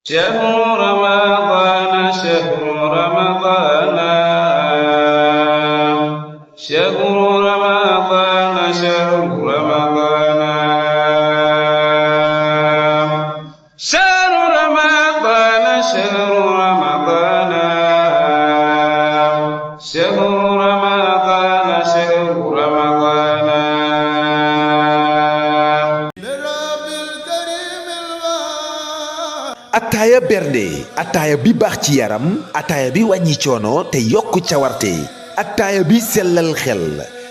شهر رمضان شهر رمضان شهر رمضان شهر رمضان شهر رمضان شهر رمضان شهر رمضان شهر رمضان ataaya bernde ataaya bi baax ci yaram ataaya bi wàññi coono te yokk cawarte ataaya bi sellal xel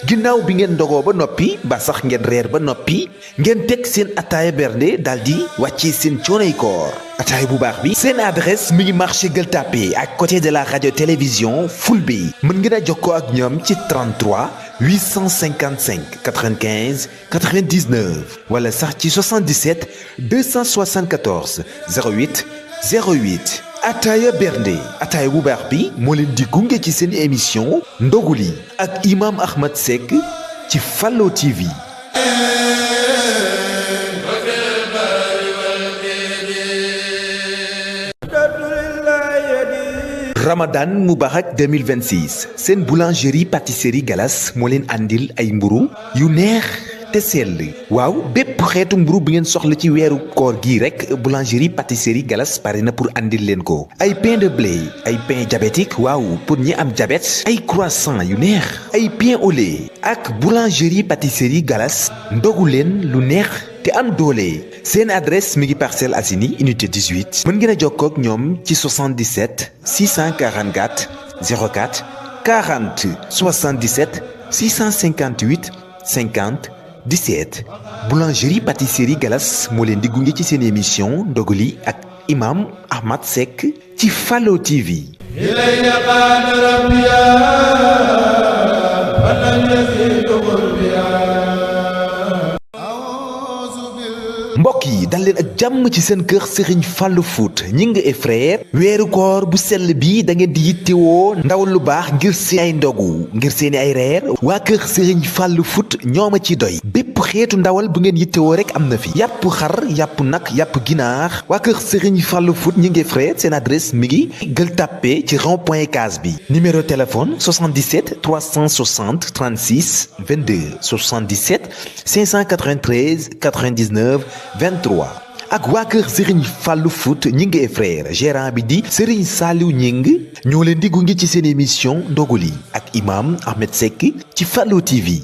ginnaaw bi ngeen ndogoo ba noppi ba sax ngeen reer ba noppi ngeen teg seen ataaya bernde daldi wàcce seen coonoy koor ataaya bu baax bi seen adresse mi ngi marché Gueule Tapée à côté de la radio télévision Fulbe mën ngeen a jokkoo ak ñoom ci 33 855 95 99 wala sax ci 77 274 08 08 ataaya bernde ataaya bu baax bi moo leen di gunge ci seen émission ndogu li ak imam Ahmed Seck ci Fallo TV. Ramadan Moubarak 2026 seen boulangerie pâtisserie Galas moo leen andil ay mburu yu neex te sell waaw bépp xeetu mburu bi ngeen soxla ci weeru koor gi rek boulangerie pâtisserie Galas pare na pour andil leen ko ay pain de blé ay pain diabétique waaw pour ñi am diabète ay croissant yu neex ay pain au lait ak boulangerie pâtisserie Galas ndogu leen lu neex te am doole seen adresse mi ngi Parcelles Assainies unité 18 mën ngeen a jokkoo ak ñoom ci 77 644 04 40 77 658 50 17 boulangerie pâtisserie Galas moo leen di gunge ci seen émission ndogu li ak imam Ahmed Seck ci Fallo TV. mbokk yi dal leen ak jàmm ci seen kër Serigne Fallou Foot Gningue et frère weeru koor bu sell bi da ngeen di yittewoo ndaw lu baax ngir seen ay ndogu ngir seeni ay reer waa kër Serigne Fallou Foot ñooma ci doy bépp xeetu ndawal bu ngeen yittewoo rek am na fi yàpp xar yàpp nag yàpp ginaar waa kër Serigne Fallou Foot Gningue et frère seen adresse mi ngi Gueule Tapée ci rond-point Case bi numéro téléphone 77 360 36 22 77 593 99 23 ak waa kër Serigne Fallou Foot Gningue et frère gérant bi di Serigne Saliou Gningue ñoo leen di gunge ci seen émission ndogu li ak imam Ahmed Seck ci Fallo TV.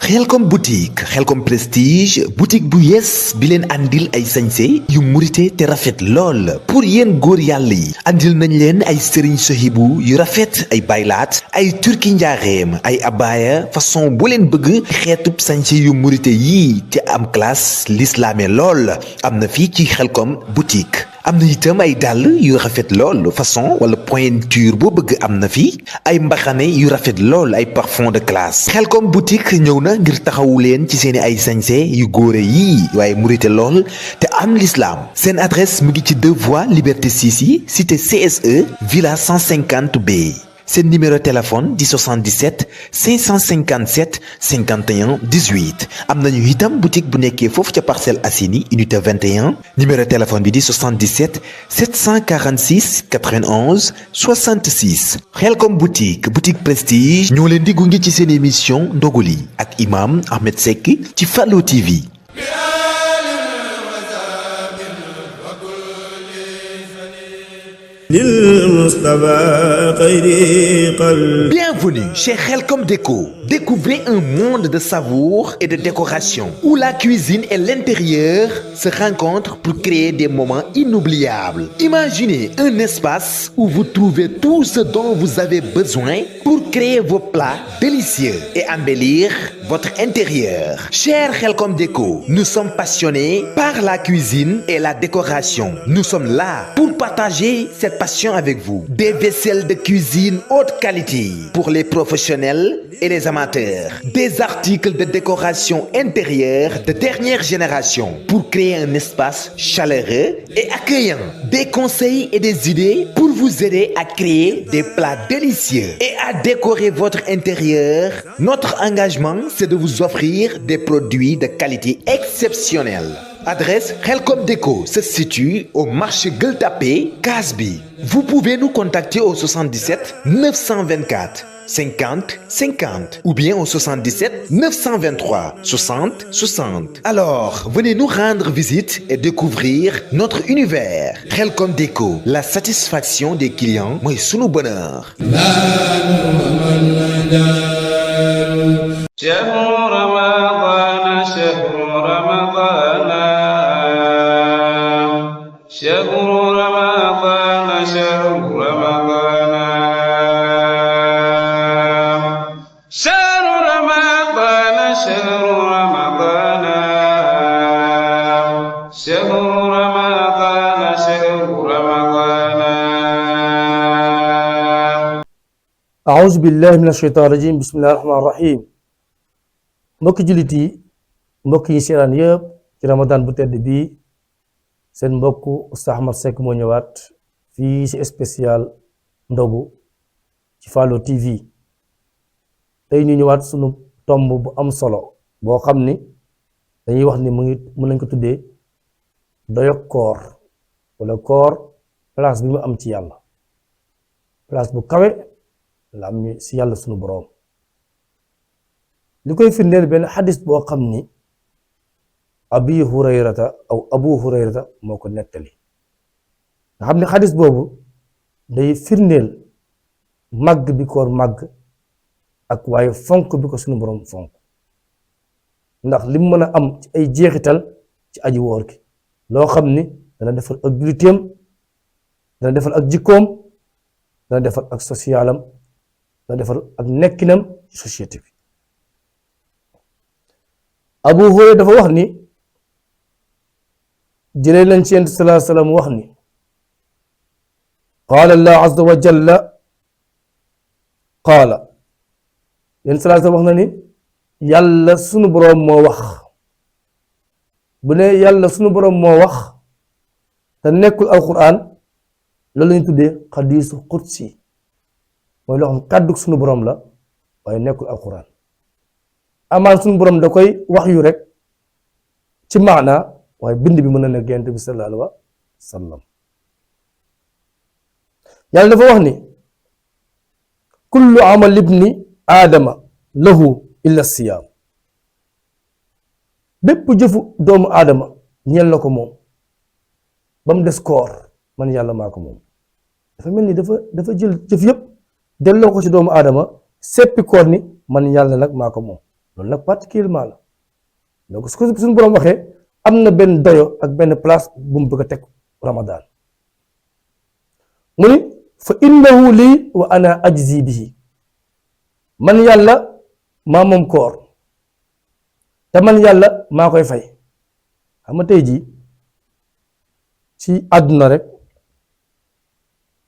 Xelcom boutique Xelcom prestige boutique bu yees bi leen andil ay sañse yu murite te rafet lool pour yéen góor yàlla yi andil nañ leen ay sëriñ sohibu yu rafet ay baylaat ay turki njaareem ay abaya façon bu leen bëgg xeetub sañse yu murite yii te am classe lislaame lool am na fii ci Xelcom boutique am na itam ay dàll yu rafet lool façon wala pointure boo bëgg am na fi ay mbaxane yu rafet lool ay parfum de classe Xelcom boutique ñëw na ngir taxawu leen ci seeni ay sañse yu góore yii waaye murite lool te am l'islam seen adresse mu ngi ci 2 voies Liberté 6 yi cité CSE villa 150B seen numéro téléphone di 77 557 51 18 am nañu itam boutique bu nekkee foofu ca Parcelles Assainies unité 21 numéro téléphone bi di 77 746 91 66 Xelcom boutique prestige ñoo leen di gunge ci seen émission ndogu li ak imam Ahmed Seck ci Fallo TV. Bienvenue chez Xelcom Déco. Découvrez un monde de savour et de décoration où la cuisine et l'intérieur se rencontrent pour créer des moments inoubliables. Imaginez un espace où vous trouvez tout ce dont vous avez besoin pour créer vos plats délicieux et embellir votre intérieur. Cher Xelcom Déco, nous sommes passionnés par la cuisine et la décoration. Nous sommes là pour partager cette passion avec vous. Des vaisselles de cuisine haute qualité pour les professionnels et les amateurs. Des articles de décoration intérieure de dernière génération pour créer un espace chaleureux et accueillant. Des conseils et des idées pour vous aider à créer des plats délicieux et à décorer votre intérieur. Notre engagement, c'est de vous offrir des produits de qualité exceptionnelle. Adresse Khelcom Déco se situe au marché Gueule Tapée, Casby. Vous pouvez nous contacter au 77 924 50 50 ou bien au 77 923 60 60. Alors, venez nous rendre visite et découvrir notre univers. Khelcom Déco, la satisfaction des clients, mooy sunu bonheur. أعوذ بالله من الشيطان الرجيم بسم الله الرحمن الرحيم mbokki jullit yi mbokk yi seetaan yëpp ci ramadan bu tedd bi seen mbokk Oustaz Ahmad Seck moo ñëwaat fii ci spécial ndogu ci Fallou TV tey ñu ñëwaat sunu tomb bu am solo boo xam ni dañuy wax ni mën nañ ko tuddee doyog koor wala koor place bi mu am ci yàlla place bu kawe la am ci yàlla sunu boroom li koy firndeel benn xadis boo xam ni abu hurayrata moo ko nettali nga xam ne xadis boobu day firndeel màgg bi koor màgg ak waaye fonk bi ko sunu boroom fonk ndax li mu mën a am ci ay jeexital ci aji woor gi loo xam ni dana defal ak julliteem dana defal ak jikkoom dana defal ak socialam dana defal ak nekkinam ci société bi Abu Hurayra dafa wax ni jëlee nañ ci Yonent bi sallallahu alayhi wa sallam wax ni qaala Allah azza wa jalla qaala Yonent bi sallallahu alayhi wa sallam wax na ni yàlla sunu boroom moo wax bu ne yàlla sunu boroom moo wax te nekkul alquran loolu lañu tuddee xadiisu qudsi mooy loo xam kàddu sunu boroom la waaye nekkul alquran amaan sunu boroom da koy wax yu rek ci maana waaye bind bi mën na nekk Yonent bi sallallahu alayhi wa sallam yàlla dafa wax ni kullu amal ibni aadama lahu illa siyaam bépp jëfu doomu aadama ñeel na ko moom ba mu des koor man yàlla maa ko moom dafa mel ni dafa jël jëf yëpp delloo ko ci doomu aadama seppi koor ni man yàlla nag maa ko moom loolu nag particulièrement la donc su ko suñu boroom waxee am na benn doyo ak benn place bu mu bëgg a teg Ramadan mu ni fa innahu lii wa ana ajzi bihi man yàlla maa moom koor te man yàlla maa koy fay xam nga tey jii ci àdduna rek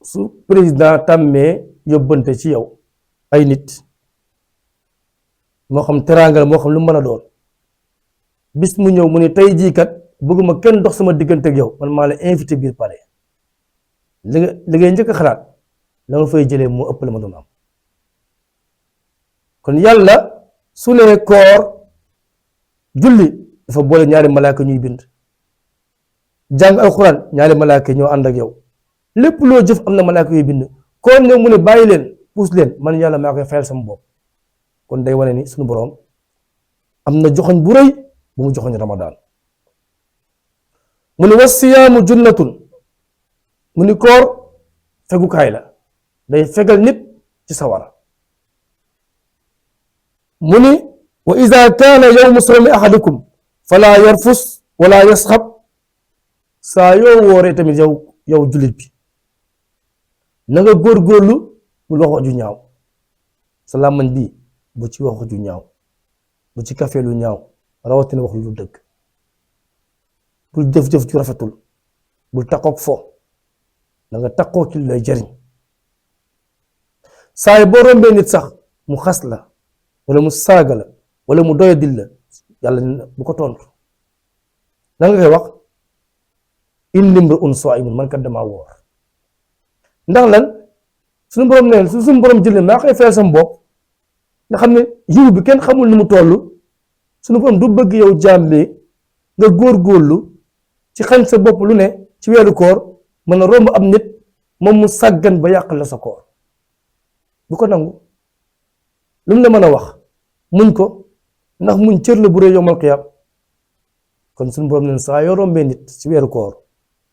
su président tàmmee yóbbante ci yow ay nit moo xam teraangal moo xam lu mën a doon bis mu ñëw mu ne tey jii kat bëgguma kenn dox sama diggante ak yow man maa la invité biir palais li ngay njëkk a xalaat la ma fay jëlee moo ëpp la ma doon am kon yàlla su nee koor julli dafa boole ñaari malaaka ñuy bind jàng alxuraan ñaari malaaka ñoo ànd ak yow lépp loo jëf am na malaaka yuy bind koor ñëw mu ne bàyyi leen puus leen man yàlla maa koy fayal sama bopp kon day wane ni suñu boroom am na joxoñ bu rëy bu mu joxoñ Ramadan mu ni wa siyaamu junnatun mu ni koor fegukaay la day fegal nit ci sawara mu ni wa ida kaana yawmu sawmi ahadikum fala yarfus wala yasxab saa yoo wooree tamit yow jullit bi na nga góorgóorlu bul wax wax ju ñaaw sa làmmañ bi bu ci wax ju ñaaw bu ci kafe lu ñaaw rawatina wax lu dëgg bul jëf-jëf ju rafetul bul takook fo da nga takkoo ci lay jariñ saa yi boo rombee nit sax mu xas la wala mu saaga la wala mu doyadil la yàlla bu ko tontu da nga koy wax inni imru'un saa'imun man kat damaa woor ndax lan suñu borom ne su suñu borom jëlee maa koy fayal sama bopp nga xam ne yiw bi kenn xamul ni mu toll suñu borom du bëgg yow jaam bi nga góorgóorlu ci xañ sa bopp lu ne ci weeru koor mën a romb am nit moom mu sàggan ba yàq la sa koor bu ko nangu lu mu la mën a wax muñ ko ndax muñ cër la bu rëy yawmal qiyaam kon suñu borom ne saa yoo rombee nit ci weeru koor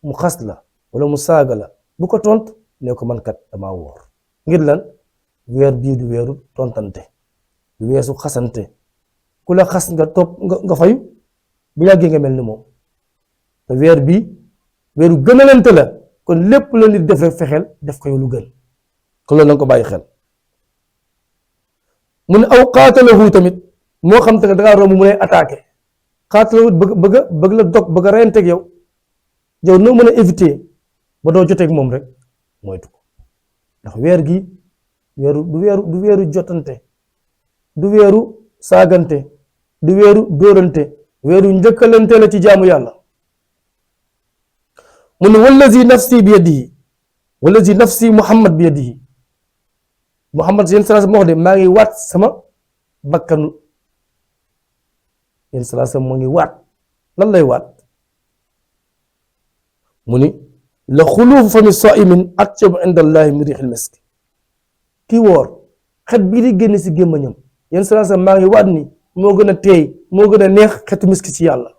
mu xas la wala mu saaga la bu ko tont ne ko man kat damaa woor ngir lan weer bii du weeru tontante du weesu xasante ku la xas nga topp nga fayu bu yàggee nga mel ni moom te weer bii weeru gënalante la kon lépp la nit def rek fexeel def ko yow lu gën kon loolu na nga ko bàyyi xel mu ne aw qaatalahu tamit moo xam te ne dangaa romb mu lay attaqué qaatalahu bëgg la dog bëgg a reyanteeg yow yow noo mën a éviter ba doo joteeg moom rek moytu ko ndax weer gi du weeru jotante du weeru saagante du weeru dóorante weeru njëkkalante la ci jaamu yàlla mu ne wallazi nafsi bi yadihi wallazi nafsi muhammad bi yadihi muhammad yéen salaasa moo wax de maa ngi waat sama bakkanu yéen salaasa moo ngi waat lan lay waat mu ni la xuluufu fami saimin atyabu inda allahi min riixil misk kii woor xet bii di génn si gémmañam yéen salaasa maa ngi waat ni moo gën a teey moo gën a neex xetu miski ci yàlla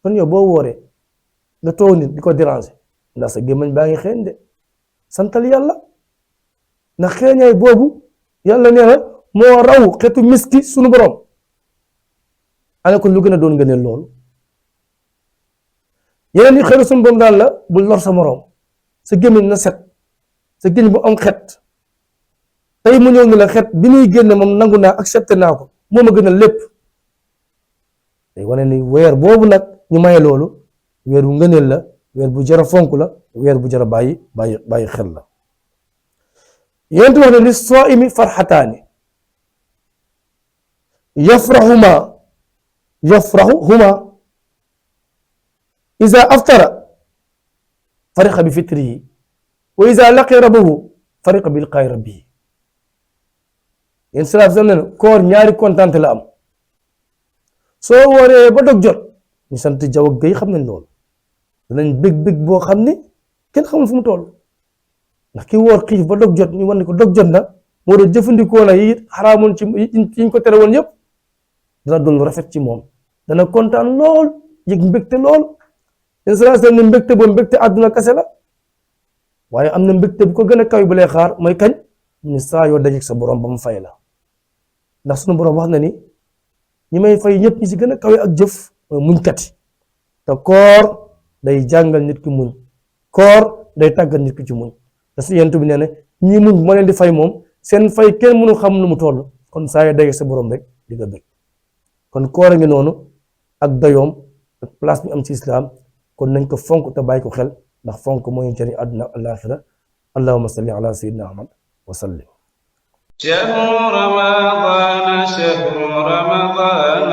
kon yow boo wooree nga toog nit di ko déranger ndax sa gémmañ baa ngi xeeñ de santal yàlla ndax xeeñaay boobu yàlla nee na moo raw xetu miski sunu borom ana kon lu gën a doon ngëneel loolu yeneen yi xeetu sunu borom daal la bul lor sa morom sa gémmañ na set sa gémmañ bu am xet tey mu ñëw ni la xet bi muy génn moom nangu naa accepté naa ko moo ma gën a lépp day wane ni weer boobu nag ñu maye loolu weer bu ngëneel la weer bu jara fonk la weer bu jara bàyyi xel la yonent wax ne li saaimi farxataani yafraxuhuma iza aftara fariqa bi fitrihi wa iza laqi rabbahu fariqa bi liqaa'i rabbihi yéen salaat sam ne koor ñaari kontante la am soo wooree ba dog jot ñu sant jaw ak gay xam nañ loolu danañ bég boo xam ne kenn xamul fu mu toll ndax ki woor xiif ba dog jot ñu wan ne ko dog jot na moo doon jëfandikoo na yi xaraamoon ci yiñ ko tere woon yëpp dana doon lu rafet ci moom dana kontaan lool yëg mbégte lool yéen salaat sam ne mbégte boobu mbégte àdduna kase la waaye am na mbégte bu ko gën a kaw bu lay xaar mooy kañ ni saa yoo dajeek sa borom ba mu fay la ndax sunu borom wax na ni ñi may fay ñëpp ñi ci gën a kawe ak jëf mooy muñkat yi te koor day jàngal nit ki muñ koor day tàggat nit ki ci muñ te si yentu bi nee na ñi muñ moo leen di fay moom seen fay kenn mënu xam nu mu toll kon saa yoo dajeek sa borom rek di nga bëgg kon koor a ngi noonu ak dayoom ak place bi am ci islam kon nañ ko fonk te bàyyi ko xel ndax fonk mooy njëriñ àdduna ak alaaxira allahumma salli ala sayyidina ahmad wa sallim شهر رمضان شهر رمضان